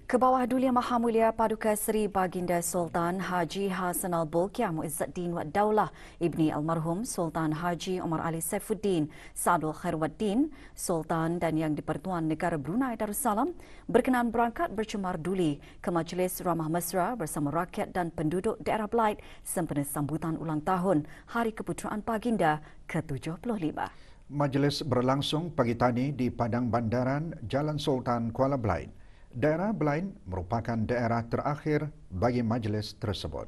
Kebawah Duli Yang Maha Mulia Paduka Seri Baginda Sultan Haji Hassanal Bolkiah Muizzuddin Wad Daulah Ibni Almarhum Sultan Haji Omar Ali Saifuddin Sadul Khairuddin Sultan dan Yang di-Pertuan Negara Brunei Darussalam berkenan berangkat bercemar Duli ke Majlis Ramah Mesra bersama rakyat dan penduduk daerah Belait sempena sambutan ulang tahun Hari Keputeraan Baginda ke-75. Majlis berlangsung pagi tadi di Padang Bandaran, Jalan Sultan, Kuala Belait. Daerah Belait merupakan daerah terakhir bagi majlis tersebut.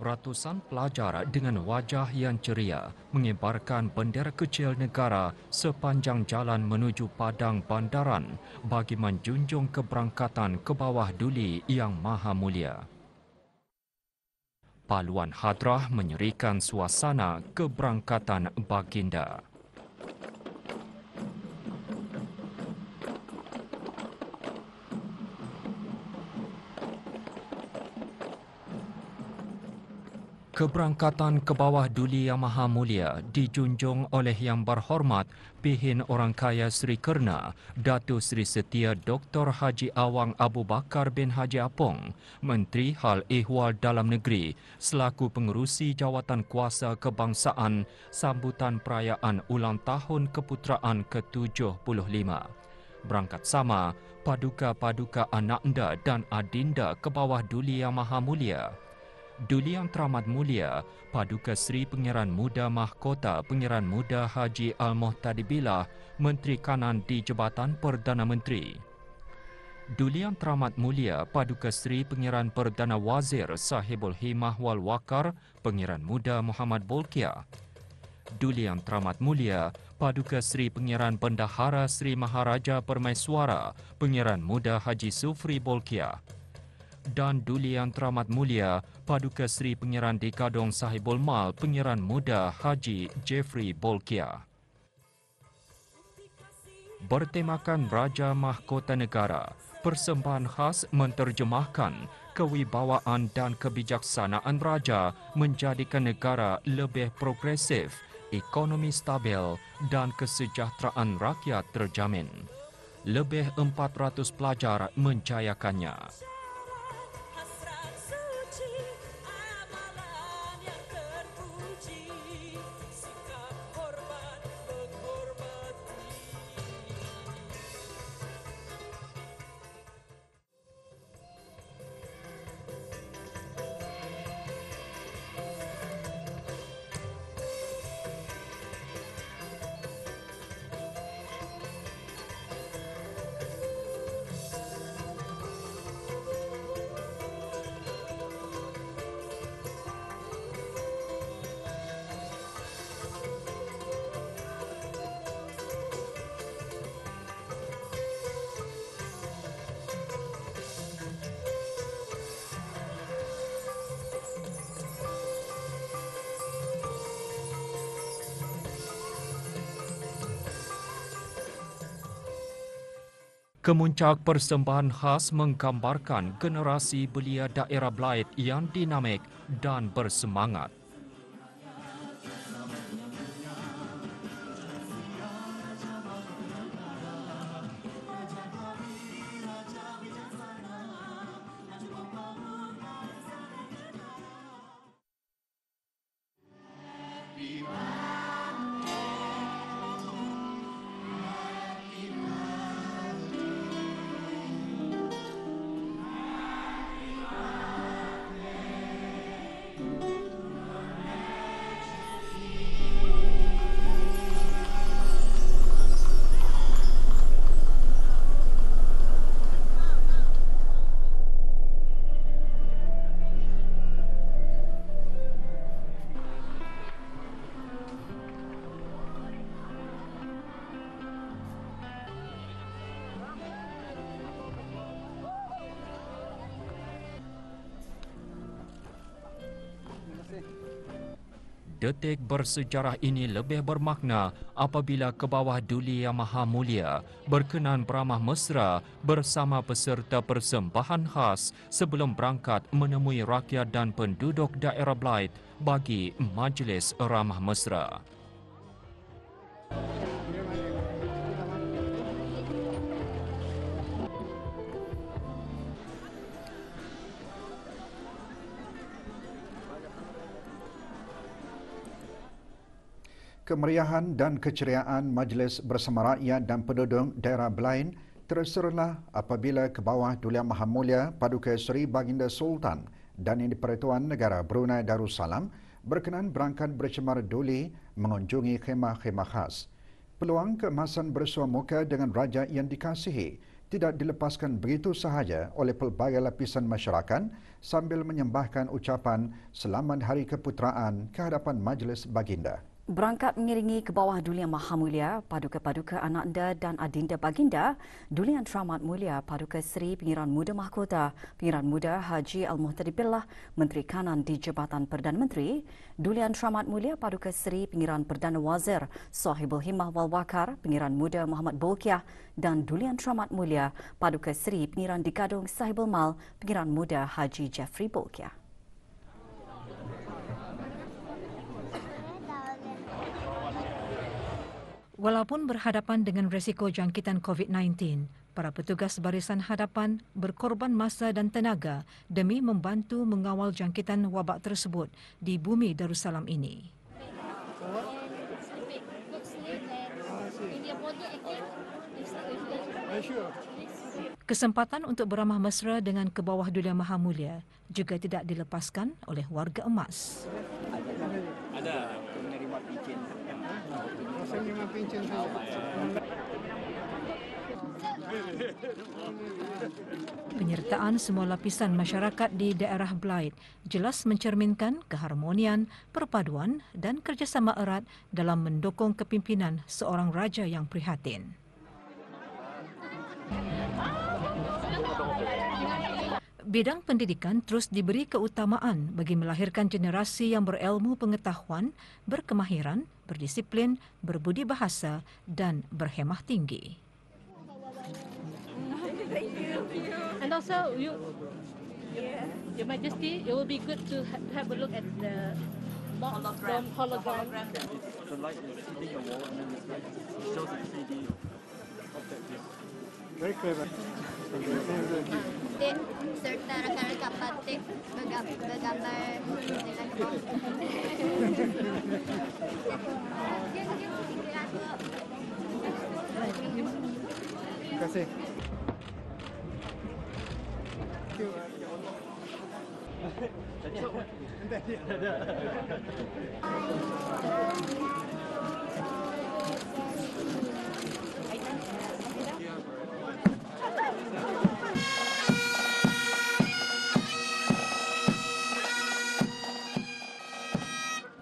Ratusan pelajar dengan wajah yang ceria mengibarkan bendera kecil negara sepanjang jalan menuju Padang Bandaran bagi menjunjung keberangkatan Kebawah Duli Yang Maha Mulia. Paluan hadrah menyerikan suasana keberangkatan baginda. Keberangkatan Kebawah Duli Yang Maha Mulia dijunjung oleh Yang Berhormat Pihin Orang Kaya Seri Kerna, Datuk Seri Setia Dr. Haji Awang Abu Bakar bin Haji Apong, Menteri Hal Ehwal Dalam Negeri selaku pengerusi Jawatan Kuasa Kebangsaan sambutan perayaan ulang tahun Keputeraan ke-75. Berangkat sama paduka-paduka ananda dan adinda Kebawah Duli Yang Maha Mulia. Duli Yang Teramat Mulia, Paduka Seri Pengiran Muda Mahkota Pengiran Muda Haji Al-Muhtadi Billah, Menteri Kanan di Jabatan Perdana Menteri. Duli Yang Teramat Mulia, Paduka Seri Pengiran Perdana Wazir Sahibul Himah wal Waqar, Pengiran Muda Muhammad Bolkiah. Duli Yang Teramat Mulia, Paduka Seri Pengiran Bendahara Seri Maharaja Permaiswara, Pengiran Muda Haji Sufri Bolkiah. Dan Duli Yang Teramat Mulia, Paduka Seri Pengiran Dekadong Sahibul Mal, Pengiran Muda Haji Jeffrey Bolkiah. Bertemakan Raja Mahkota Negara, persembahan khas menterjemahkan kewibawaan dan kebijaksanaan Raja menjadikan negara lebih progresif, ekonomi stabil dan kesejahteraan rakyat terjamin. Lebih 400 pelajar menjayakannya. Kemuncak persembahan khas menggambarkan generasi belia daerah Belait yang dinamik dan bersemangat. Detik bersejarah ini lebih bermakna apabila Kebawah Duli Yang Maha Mulia berkenan beramah mesra bersama peserta persembahan khas sebelum berangkat menemui rakyat dan penduduk daerah Belait bagi Majlis Ramah Mesra. Kemeriahan dan keceriaan Majlis Bersama Rakyat dan Penduduk Daerah Belain terserlah apabila ke bawah Duli Yang Maha Mulia Paduka Seri Baginda Sultan dan Yang di-Pertuan Negara Brunei Darussalam berkenan berangkat bercemar duli mengunjungi khemah-khemah khas. Peluang keemasan bersua muka dengan raja yang dikasihi tidak dilepaskan begitu sahaja oleh pelbagai lapisan masyarakat sambil menyembahkan ucapan Selamat Hari Keputeraan ke hadapan Majlis Baginda. Berangkat mengiringi ke bawah Duli Yang Maha Mulia, Paduka-Paduka Ananda dan Adinda Baginda, Duli Yang Teramat Mulia Paduka Seri Pengiran Muda Mahkota, Pengiran Muda Haji Al-Muhtadi Billah, Menteri Kanan di Jabatan Perdana Menteri, Duli Yang Teramat Mulia Paduka Seri Pengiran Perdana Wazir, Sahibul Himmah Wal Wakar, Pengiran Muda Muhammad Bolkiah dan Duli Yang Teramat Mulia Paduka Seri Pengiran di Gadung Sahibul Mal, Pengiran Muda Haji Jeffrey Bolkiah. Walaupun berhadapan dengan risiko jangkitan COVID-19, para petugas barisan hadapan berkorban masa dan tenaga demi membantu mengawal jangkitan wabak tersebut di bumi Darussalam ini. Kesempatan untuk beramah mesra dengan ke bawah Duli Yang Maha Mulia juga tidak dilepaskan oleh warga emas. Ada menerima pincin. Menerima pincin. Penyertaan semua lapisan masyarakat di daerah Belaid jelas mencerminkan keharmonian, perpaduan dan kerjasama erat dalam mendukung kepimpinan seorang raja yang prihatin. Bidang pendidikan terus diberi keutamaan bagi melahirkan generasi yang berilmu pengetahuan, berkemahiran, berdisiplin, berbudi bahasa dan berhemah tinggi. And also, Your Majesty, it will be good to have a look at the hologram. The light is hitting your wall and then it's like it shows a 3D object. Very clever. Then serta rakan-rakan batik bergambar dengan Terima kasih.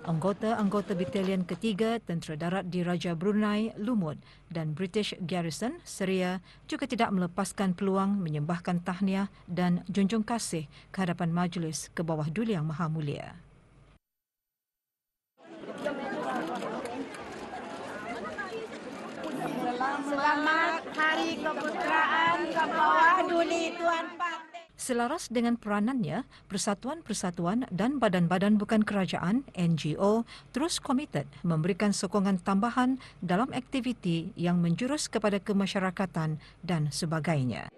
Anggota-anggota Batalion Ketiga Tentera Darat Diraja Brunei, Lumut dan British Garrison, Seria juga tidak melepaskan peluang menyembahkan tahniah dan junjung kasih ke hadapan majlis ke bawah Duli Yang Maha Mulia. Selamat Hari Keputeraan ke bawah Duli Tuan Patih. Selaras dengan peranannya, persatuan-persatuan dan badan-badan bukan kerajaan (NGO) terus komited memberikan sokongan tambahan dalam aktiviti yang menjurus kepada kemasyarakatan dan sebagainya.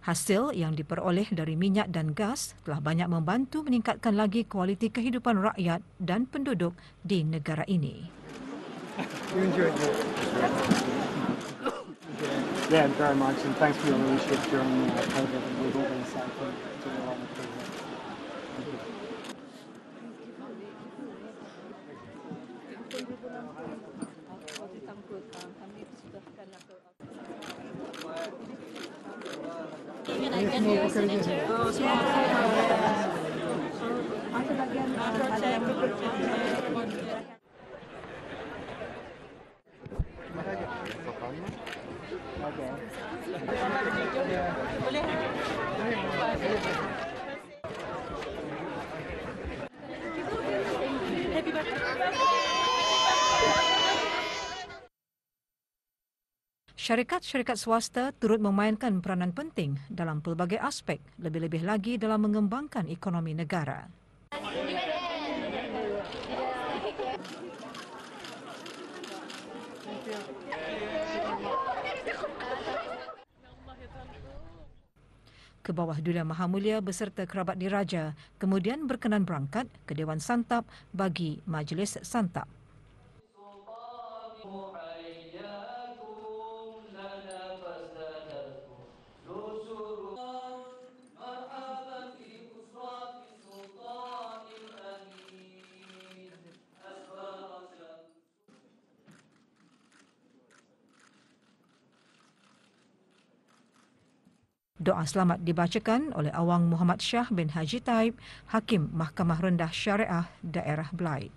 Hasil yang diperoleh dari minyak dan gas telah banyak membantu meningkatkan lagi kualiti kehidupan rakyat dan penduduk di negara ini. Yeah, very much, and thanks for your leadership during COVID. We've all been safe and doing a lot of good work. Syarikat-syarikat swasta turut memainkan peranan penting dalam pelbagai aspek, lebih-lebih lagi dalam mengembangkan ekonomi negara. ke bawah Duli Yang Maha Mulia beserta kerabat diraja kemudian berkenan berangkat ke Dewan Santap bagi majlis santap. Doa selamat dibacakan oleh Awang Muhammad Shah bin Haji Taib, Hakim Mahkamah Rendah Syariah Daerah Belait.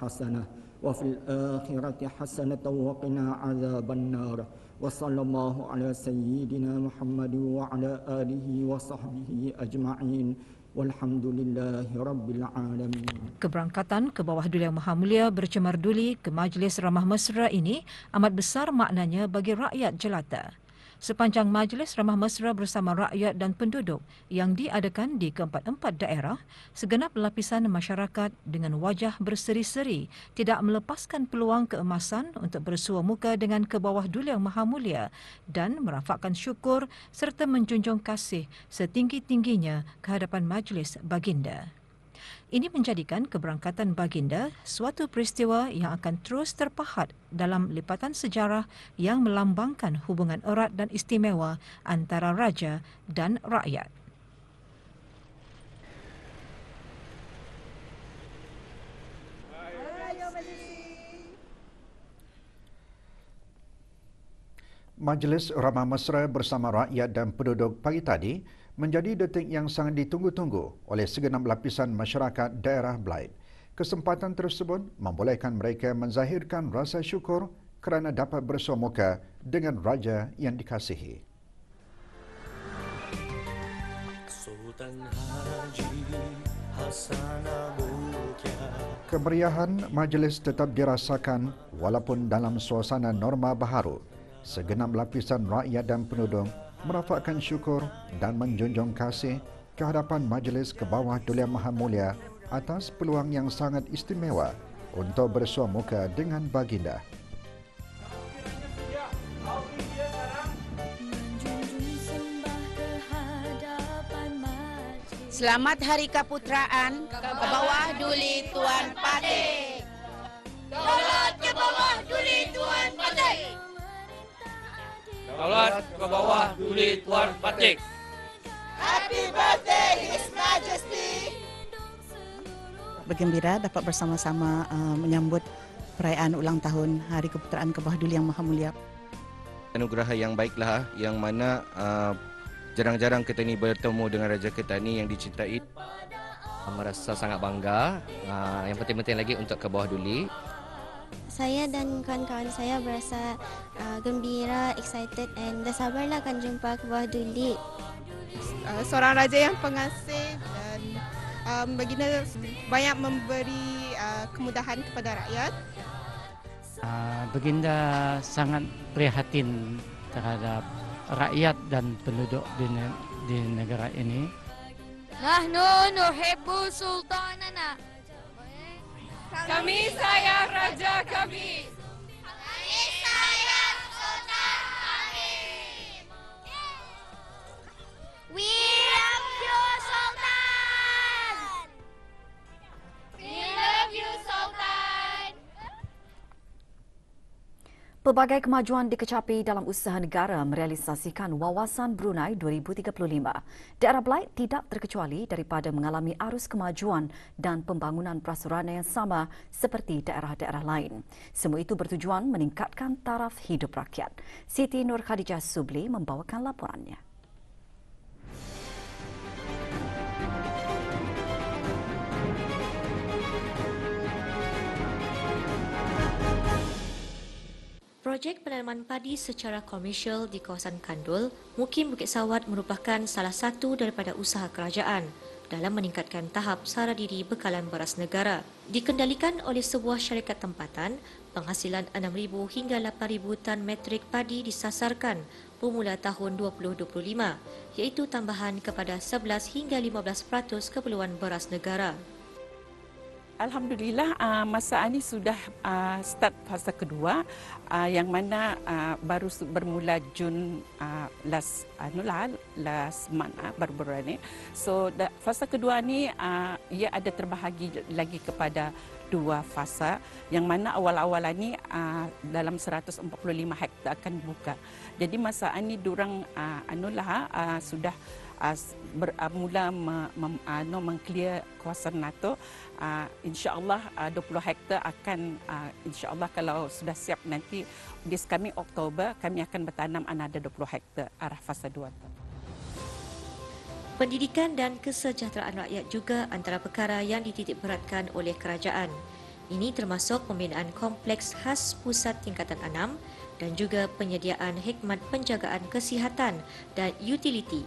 Hasanah wa fil akhirati hasanatan wa qina azaban nar. Wa sallallahu ala sayyidina Muhammad wa ala alihi wa sahbihi ajma'in. Walhamdulillahi rabbil alamin. Keberangkatan ke bawah Duli Yang Maha Mulia bercemar duli ke Majlis Ramah Mesra ini amat besar maknanya bagi rakyat jelata. Sepanjang Majlis Ramah Mesra bersama rakyat dan penduduk yang diadakan di keempat-empat daerah, segenap lapisan masyarakat dengan wajah berseri-seri tidak melepaskan peluang keemasan untuk bersua muka dengan ke bawah Duli Yang Maha Mulia dan merafakkan syukur serta menjunjung kasih setinggi-tingginya ke hadapan Majlis Baginda. Ini menjadikan keberangkatan baginda suatu peristiwa yang akan terus terpahat dalam lipatan sejarah yang melambangkan hubungan erat dan istimewa antara raja dan rakyat. Majlis Ramah Mesra bersama rakyat dan penduduk pagi tadi menjadi detik yang sangat ditunggu-tunggu oleh segenap lapisan masyarakat daerah Belait. Kesempatan tersebut membolehkan mereka menzahirkan rasa syukur kerana dapat bersua muka dengan raja yang dikasihi. Sultan Haji Hasanal Bolkiah. Kemeriahan majlis tetap dirasakan walaupun dalam suasana norma baharu. Segenap lapisan rakyat dan penduduk merafakkan syukur dan menjunjung kasih ke hadapan Majlis ke bawah Duli Yang Maha Mulia atas peluang yang sangat istimewa untuk bersua muka dengan baginda. Selamat Hari Keputeraan ke bawah Duli Tuan Patik. Daulat ke bawah Duli Tuan Patik. Daulat ke bawah Duli Tuan Patik. Happy birthday His Majesty. Bergembira dapat bersama-sama menyambut perayaan ulang tahun Hari Keputeraan ke bawah Duli Yang Maha Mulia. Anugerah yang baiklah yang mana jarang-jarang kita ni bertemu dengan raja kita ni yang dicintai. Merasa sangat bangga. Yang penting-penting lagi untuk ke bawah Duli. Saya dan kawan-kawan saya berasa gembira, excited and dah sabarlah akan jumpa ke bawah Duli. Seorang raja yang pengasih dan baginda banyak memberi kemudahan kepada rakyat. Baginda sangat prihatin terhadap rakyat dan penduduk di negara ini. Nahnu nuhibbu sultanana. Kami sayang raja kami. Kami sayang sultan kami. We love you, Sultan. We love you, Sultan. Pelbagai kemajuan dikecapi dalam usaha negara merealisasikan Wawasan Brunei 2035. Daerah Belait tidak terkecuali daripada mengalami arus kemajuan dan pembangunan prasarana yang sama seperti daerah-daerah lain. Semua itu bertujuan meningkatkan taraf hidup rakyat. Siti Nur Khadijah Subli membawakan laporannya. Projek penanaman padi secara komersial di kawasan Kandul, Mukim Bukit Sawat merupakan salah satu daripada usaha kerajaan dalam meningkatkan tahap sara diri bekalan beras negara. Dikendalikan oleh sebuah syarikat tempatan, penghasilan 6,000 hingga 8,000 tan metrik padi disasarkan bermula tahun 2025, iaitu tambahan kepada 11 hingga 15% keperluan beras negara. Alhamdulillah, masa ini sudah start fasa kedua, yang mana baru bermula Jun last month, baru ini. So fasa kedua ni ia ada terbahagi lagi kepada 2 fasa, yang mana awal-awal ini dalam 145 hektar akan buka. Jadi masa ini durang sudah mula mengclear kawasan NATO. InsyaAllah 20 hektar akan, insyaAllah kalau sudah siap nanti this coming Oktober, kami akan bertanam another 20 hektar arah fasa 2. Pendidikan dan kesejahteraan rakyat juga antara perkara yang dititik beratkan oleh kerajaan. Ini termasuk pembinaan kompleks khas pusat tingkatan 6 dan juga penyediaan khidmat penjagaan kesihatan dan utiliti.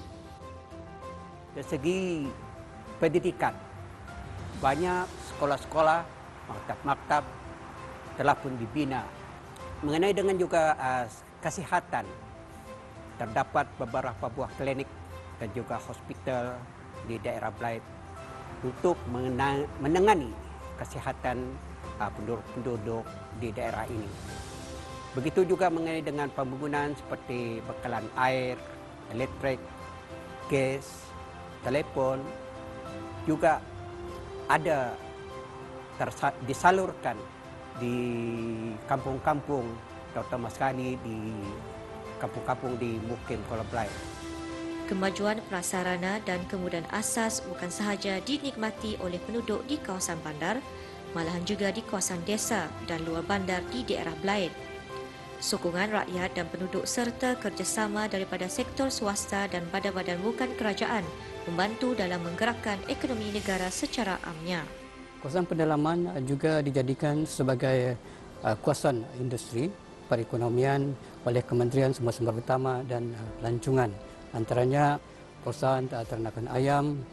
Dari segi pendidikan, banyak sekolah-sekolah, maktab-maktab telah pun dibina. Mengenai dengan juga kesihatan, terdapat beberapa buah klinik dan juga hospital di daerah Belait untuk menangani kesihatan penduduk di daerah ini. Begitu juga mengenai dengan pembangunan seperti bekalan air, elektrik, gas, telefon, juga ada disalurkan di kampung-kampung, terutama sekali di kampung-kampung di Mukim Kuala Belait. Kemajuan prasarana dan kemudahan asas bukan sahaja dinikmati oleh penduduk di kawasan bandar, malahan juga di kawasan desa dan luar bandar di daerah Belait. Sokongan rakyat dan penduduk serta kerjasama daripada sektor swasta dan badan-badan bukan kerajaan membantu dalam menggerakkan ekonomi negara secara amnya. Kawasan pendalaman juga dijadikan sebagai kawasan industri perekonomian oleh Kementerian Sumber Sumber Utama dan Pelancongan. Antaranya kawasan ternakan ayam,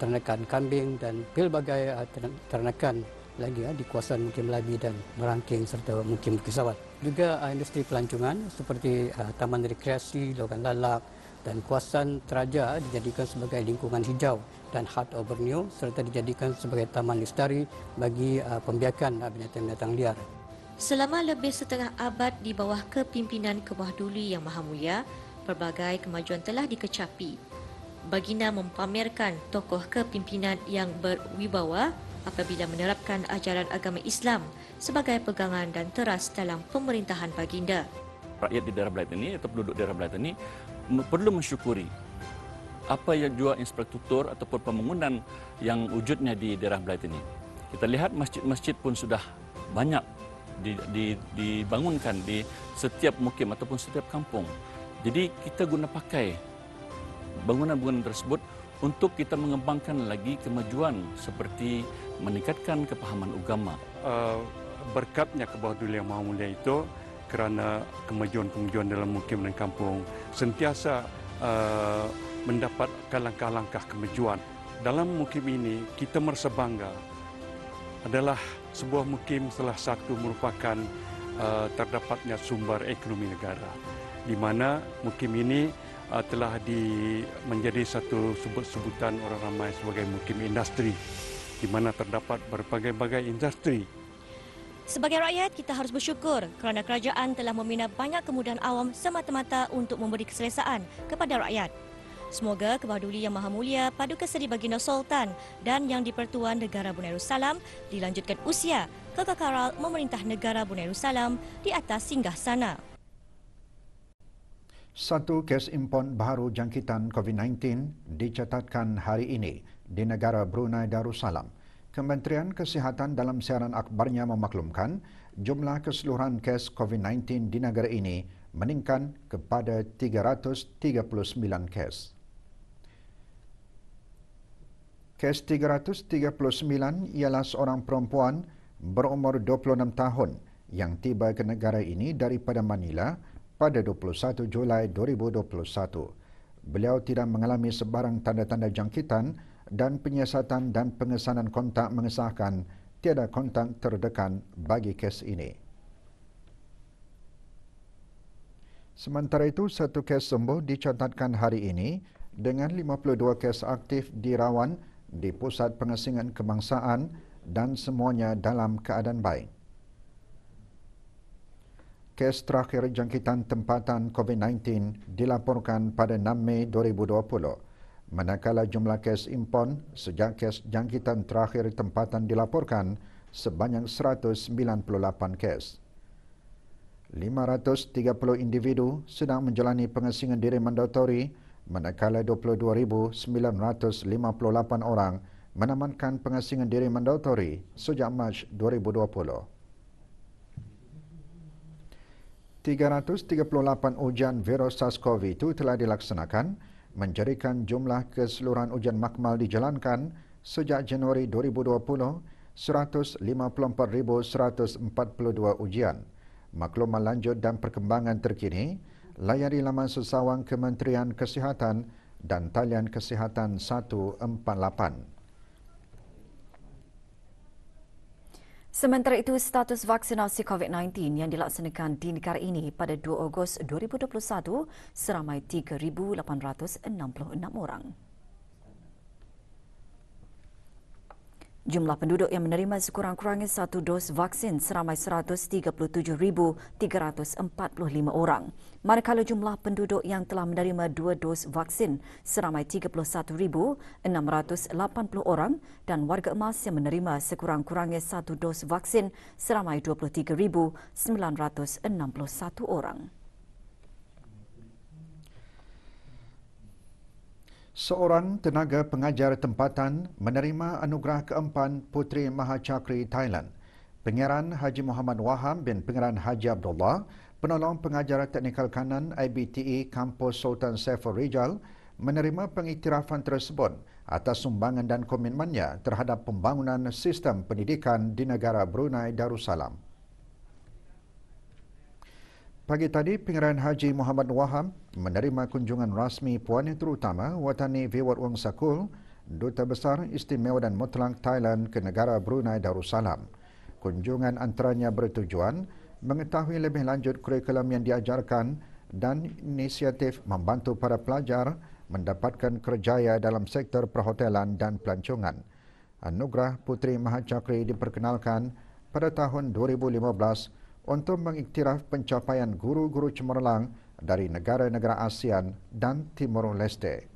ternakan kambing dan pelbagai ternakan lagi di kawasan Mukim Melabi dan Merangking serta Mukim Bukit Sawat. Juga industri pelancongan seperti taman rekreasi, Logan Lalak dan kawasan Teraja dijadikan sebagai lingkungan hijau dan Heart of Borneo serta dijadikan sebagai taman lestari bagi pembiakan binatang-binatang liar. Selama lebih setengah abad di bawah kepimpinan Kebawah Duli Yang Maha Mulia, pelbagai kemajuan telah dikecapi. Baginda mempamerkan tokoh kepimpinan yang berwibawa apabila menerapkan ajaran agama Islam sebagai pegangan dan teras dalam pemerintahan baginda. Rakyat di daerah Belait ini atau penduduk daerah Belait ini perlu mensyukuri apa yang juga infrastruktur ataupun pembangunan yang wujudnya di daerah Belait ini. Kita lihat masjid-masjid pun sudah banyak dibangunkan di setiap mukim ataupun setiap kampung. Jadi kita guna pakai bangunan-bangunan tersebut untuk kita mengembangkan lagi kemajuan seperti meningkatkan kepahaman agama. Berkatnya Kebawah Duli Yang Maha Mulia itu kerana kemajuan-kemajuan dalam mukim dan kampung sentiasa mendapatkan langkah-langkah kemajuan. Dalam mukim ini kita merasa bangga adalah sebuah mukim salah satu merupakan terdapatnya sumber ekonomi negara, di mana mukim ini telah menjadi satu sebutan orang ramai sebagai mukim industri, di mana terdapat berbagai-bagai industri. Sebagai rakyat, kita harus bersyukur kerana kerajaan telah membina banyak kemudahan awam semata-mata untuk memberi keselesaan kepada rakyat. Semoga Kebawah Duli Yang Maha Mulia Paduka Seri Baginda Sultan dan Yang di-Pertuan Negara Brunei Darussalam dilanjutkan usia kekekalan memerintah negara Brunei Darussalam di atas singgahsana. Satu kes impon baru jangkitan COVID-19 dicatatkan hari ini di negara Brunei Darussalam. Kementerian Kesihatan dalam siaran akhbarnya memaklumkan jumlah keseluruhan kes COVID-19 di negara ini meningkat kepada 339 kes. Kes 339 ialah seorang perempuan berumur 26 tahun yang tiba ke negara ini daripada Manila pada 21 Julai 2021. Beliau tidak mengalami sebarang tanda-tanda jangkitan dan penyiasatan dan pengesanan kontak mengesahkan tiada kontak terdekat bagi kes ini. Sementara itu, satu kes sembuh dicatatkan hari ini dengan 52 kes aktif dirawat di Pusat Pengasingan Kebangsaan dan semuanya dalam keadaan baik. Kes terakhir jangkitan tempatan COVID-19 dilaporkan pada 6 Mei 2020, manakala jumlah kes impon sejak kes jangkitan terakhir tempatan dilaporkan sebanyak 198 kes. 530 individu sedang menjalani pengasingan diri mandatori, manakala 22,958 orang menamatkan pengasingan diri mandatori sejak Mac 2020. 338 ujian virus SARS-CoV-2 telah dilaksanakan, menjadikan jumlah keseluruhan ujian makmal dijalankan sejak Januari 2020 154,142 ujian. Maklumat lanjut dan perkembangan terkini layari laman sesawang Kementerian Kesihatan dan talian Kesihatan 148. Sementara itu, status vaksinasi COVID-19 yang dilaksanakan di negara ini pada 2 Ogos 2021 seramai 3,866 orang. Jumlah penduduk yang menerima sekurang-kurangnya 1 dos vaksin seramai 137,345 orang. Manakala jumlah penduduk yang telah menerima 2 dos vaksin seramai 31,680 orang dan warga emas yang menerima sekurang-kurangnya 1 dos vaksin seramai 23,961 orang. Seorang tenaga pengajar tempatan menerima anugerah keempan Puteri Mahacakri Thailand. Pangeran Haji Muhammad Wahab bin Pangeran Haji Abdullah, penolong pengajar teknikal kanan IBTE Kampus Sultan Saiful Rijal, menerima pengiktirafan tersebut atas sumbangan dan komitmennya terhadap pembangunan sistem pendidikan di negara Brunei Darussalam. Pagi tadi, Pangeran Haji Muhammad Wahab menerima kunjungan rasmi Puan Yang Terutama Watani Viwat Wong Sakul, Duta Besar Istimewa dan Mutlak Thailand ke negara Brunei Darussalam. Kunjungan antaranya bertujuan mengetahui lebih lanjut kurikulum yang diajarkan dan inisiatif membantu para pelajar mendapatkan kerjaya dalam sektor perhotelan dan pelancongan. Anugerah Puteri Mahacakri diperkenalkan pada tahun 2015 untuk mengiktiraf pencapaian guru-guru cemerlang dari negara-negara ASEAN dan Timur Leste.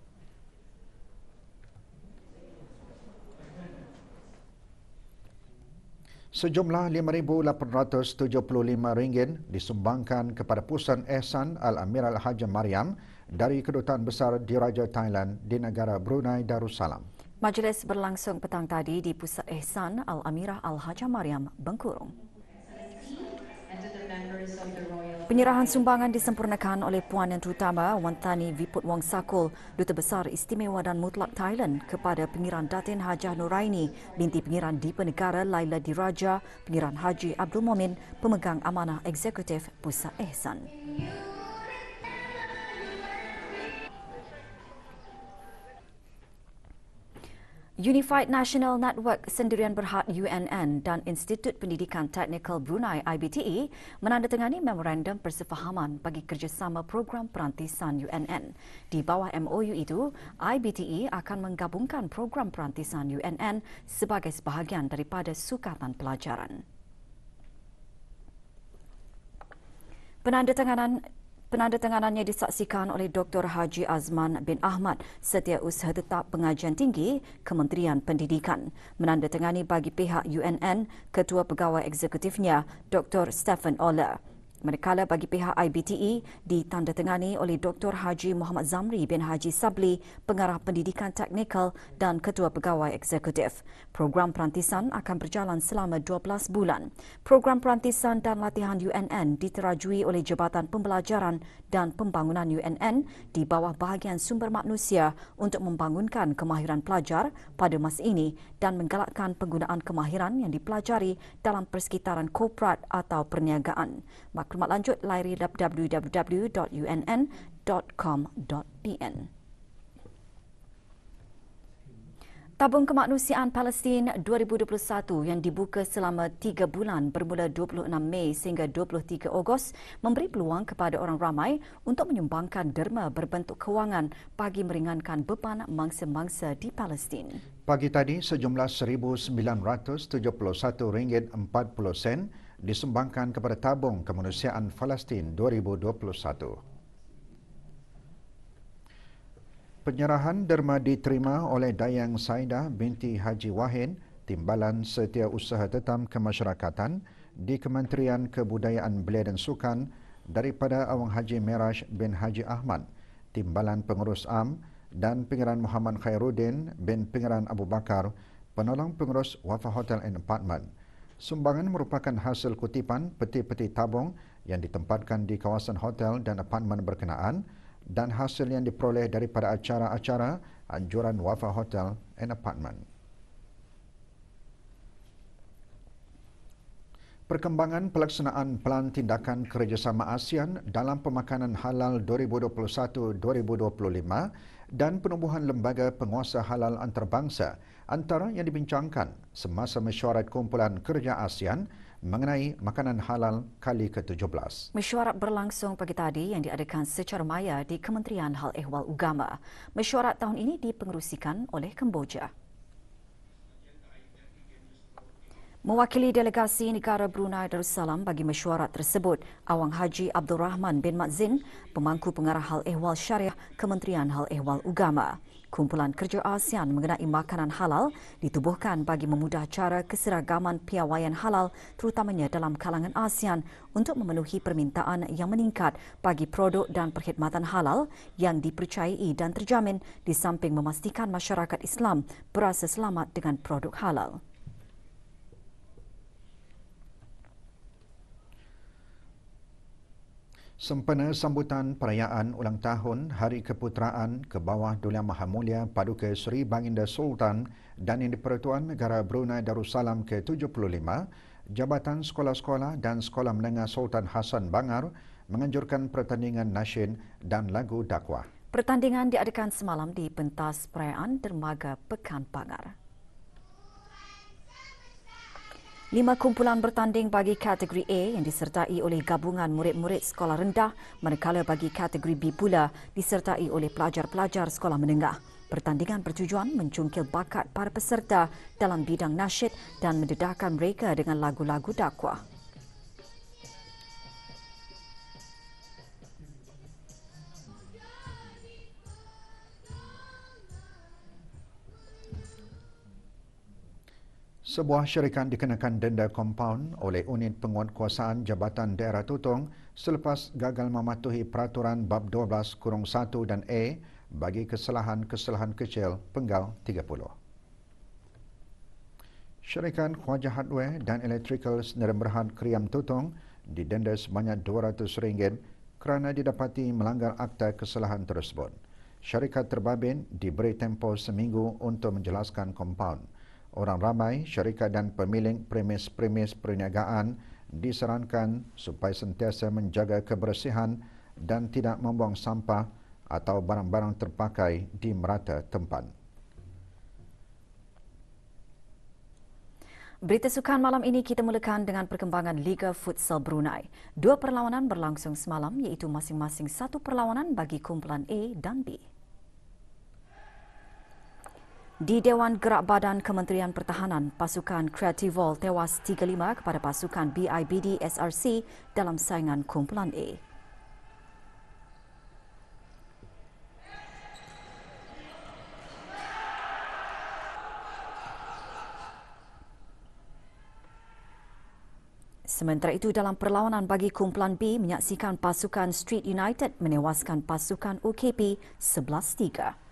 Sejumlah RM5,875 disumbangkan kepada Pusat Ehsan Al-Amiral Haja Mariam dari Kedutaan Besar Diraja Thailand di negara Brunei Darussalam. Majlis berlangsung petang tadi di Pusat Ehsan Al-Amirah Al-Haja Mariam, Bengkurung. Penyerahan sumbangan disempurnakan oleh Puan Yang Terutama Wan Thani Viput Wong Sakul, Duta Besar Istimewa dan Mutlak Thailand kepada Pengiran Datin Hajah Nuraini, binti Pengiran Dipa Negara Laila Diraja, Pengiran Haji Abdul Momin, pemegang amanah eksekutif Pusat Ehsan. Unified National Network Sendirian Berhad UNN dan Institut Pendidikan Teknikal Brunei IBTE menandatangani memorandum persefahaman bagi kerjasama program perantisan UNN. Di bawah MOU itu, IBTE akan menggabungkan program perantisan UNN sebagai sebahagian daripada Sukatan Pelajaran. Penandatanganannya disaksikan oleh Dr. Haji Azman bin Ahmad, Setiausaha Tetap Pengajian Tinggi Kementerian Pendidikan. Menandatangani bagi pihak UNN, Ketua Pegawai Eksekutifnya Dr. Stephen Oller. Manakala bagi pihak IBTE ditandatangani oleh Dr. Haji Muhammad Zamri bin Haji Sabli, Pengarah Pendidikan Teknikal dan Ketua Pegawai Eksekutif. Program perantisan akan berjalan selama 12 bulan. Program perantisan dan latihan UNN diterajui oleh Jabatan Pembelajaran dan Pembangunan UNN di bawah bahagian sumber manusia untuk membangunkan kemahiran pelajar pada masa ini dan menggalakkan penggunaan kemahiran yang dipelajari dalam persekitaran korporat atau perniagaan. Maklumat lanjut layari www.unn.com.pn. Tabung Kemanusiaan Palestin 2021 yang dibuka selama 3 bulan bermula 26 Mei sehingga 23 Ogos memberi peluang kepada orang ramai untuk menyumbangkan derma berbentuk kewangan bagi meringankan beban mangsa-mangsa di Palestin. Pagi tadi, sejumlah RM1,971.40 disumbangkan kepada tabung kemanusiaan Palestin 2021. Penyerahan derma diterima oleh Dayang Saidah binti Haji Wahid, Timbalan Setiausaha Tetam Kemasyarakatan di Kementerian Kebudayaan Belia dan Sukan daripada Awang Haji Meraj bin Haji Ahmad, Timbalan Pengurus Am dan Pengeran Muhammad Khairuddin bin Pengeran Abu Bakar, Penolong Pengurus Wafa Hotel and Apartment. Sumbangan merupakan hasil kutipan peti-peti tabung yang ditempatkan di kawasan hotel dan apartmen berkenaan dan hasil yang diperoleh daripada acara-acara anjuran Wafa Hotel and Apartment. Perkembangan pelaksanaan Pelan Tindakan Kerjasama ASEAN dalam Pemakanan Halal 2021-2025 dan penubuhan lembaga penguasa halal antarabangsa antara yang dibincangkan semasa mesyuarat kumpulan kerja ASEAN mengenai makanan halal kali ke-17. Mesyuarat berlangsung pagi tadi yang diadakan secara maya di Kementerian Hal Ehwal Ugama. Mesyuarat tahun ini dipengerusikan oleh Kemboja. Mewakili delegasi negara Brunei Darussalam bagi mesyuarat tersebut, Awang Haji Abdul Rahman bin Madzin, pemangku pengarah Hal Ehwal Syariah Kementerian Hal Ehwal Ugama. Kumpulan kerja ASEAN mengenai makanan halal ditubuhkan bagi memudah cara keseragaman piawaian halal terutamanya dalam kalangan ASEAN untuk memenuhi permintaan yang meningkat bagi produk dan perkhidmatan halal yang dipercayai dan terjamin di samping memastikan masyarakat Islam berasa selamat dengan produk halal. Sempena sambutan perayaan ulang tahun Hari Keputeraan ke bawah Duli Maha Mulia Paduka Seri Baginda Sultan dan Yang di-Pertuan Negara Brunei Darussalam ke-75, Jabatan Sekolah-Sekolah dan Sekolah Menengah Sultan Hassan Bangar menganjurkan pertandingan nasyid dan lagu dakwah. Pertandingan diadakan semalam di pentas perayaan Dermaga Pekan Bangar. 5 kumpulan bertanding bagi kategori A yang disertai oleh gabungan murid-murid sekolah rendah, manakala bagi kategori B pula disertai oleh pelajar-pelajar sekolah menengah. Pertandingan bertujuan mencungkil bakat para peserta dalam bidang nasyid dan mendedahkan mereka dengan lagu-lagu dakwah. Sebuah syarikat dikenakan denda kompaun oleh Unit Penguatkuasaan Jabatan Daerah Tutong selepas gagal mematuhi Peraturan Bab 12-1 dan A bagi kesalahan-kesalahan kecil penggal 30. Syarikat Khwaja Hardware dan Electrical Sdn Bhd Kriam Tutong didenda sebanyak RM200 kerana didapati melanggar akta kesalahan tersebut. Syarikat terbabit diberi tempoh seminggu untuk menjelaskan kompaun. Orang ramai, syarikat dan pemilik premis-premis perniagaan disarankan supaya sentiasa menjaga kebersihan dan tidak membuang sampah atau barang-barang terpakai di merata tempat. Berita sukan malam ini kita mulakan dengan perkembangan Liga Futsal Brunei. 2 perlawanan berlangsung semalam iaitu masing-masing 1 perlawanan bagi kumpulan A dan B. Di Dewan Gerak Badan Kementerian Pertahanan, pasukan Creativol tewas 3-5 kepada pasukan BIBD SRC dalam saingan kumpulan A. Sementara itu, dalam perlawanan bagi kumpulan B menyaksikan pasukan Street United menewaskan pasukan OKP 11-3.